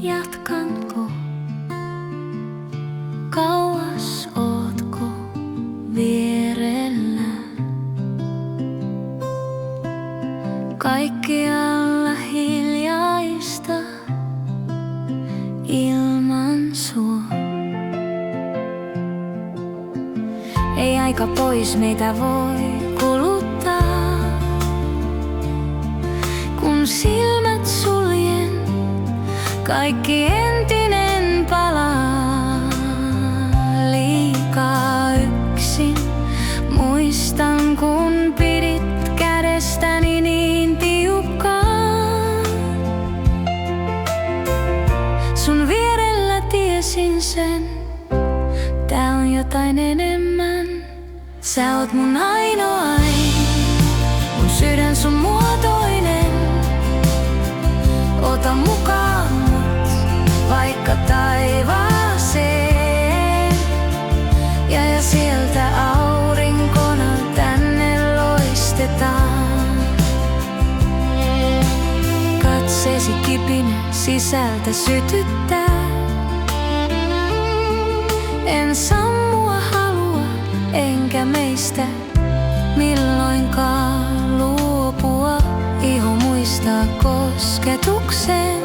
jatkanko? Kauas ootko vierellä? Kaikkialla hiljaista ilman sua. Ei aika pois meitä voi kuluttaa, kun silmät suljen, kaikki entinen palaa. Liikaa yksin muistan, kun pidit kädestäni niin tiukkaan. Sun vierellä tiesin sen, tää on jotain enemmän. Sä oot mun ainoain, mun sydän sun muotoinen. Ota mukaan mut vaikka taivaaseen, ja sieltä aurinkona tänne loistetaan. Katseesi kipinä sisältä sytyttää. En sammua halua, enkä meistä milloinkaan luopua. Iho muistaa kosketuksen,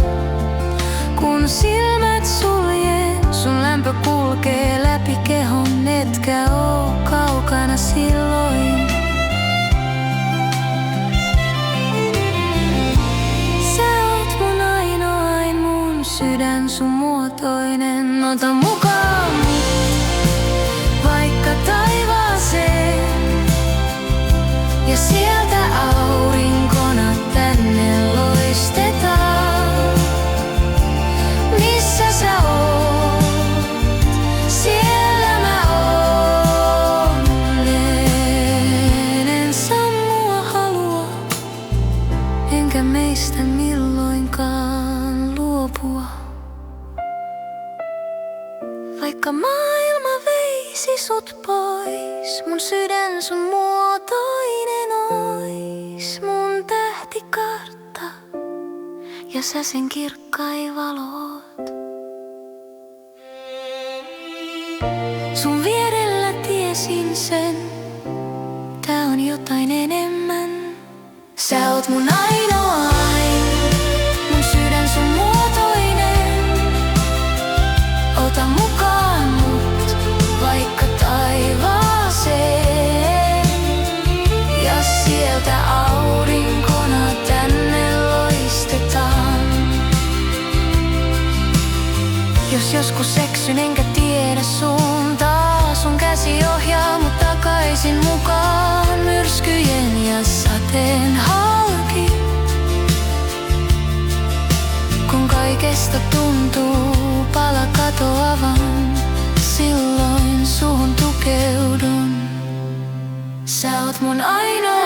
kun silmät suljen. Sun lämpö kulkee läpi kehon, etkä oo kaukana silloin. Sä oot mun ainoain, mun sydän sun muotoinen. Ota mukaan vaikka taivaaseen, ja sieltä aurinkona tänne loistetaan. Missä sä oot, siellä mä olen. En sammua halua, enkä meistä milloinkaan luopua. Vaikka maailma veisi sut pois, mun sydän sun muotoinen ois. Mun tähtikartta, ja sä sen kirkkain valot. Sun vierellä tiesin sen, tää on jotain enemmän. Sä oot mun ainoain, mun sydän sun muotoinen. Ota mukaan mut vaikka taivaaseen, ja sieltä aurinkona tänne loistetaan. Jos joskus eksyn enkä tiedä suuntaa, sun käsi ohjaa mut takaisin mukaan myrskyjen ja sateen halki. Kun kaikesta tuntuu pala katoavan, silloin suhun tukeudun. Sä oot mun ainoa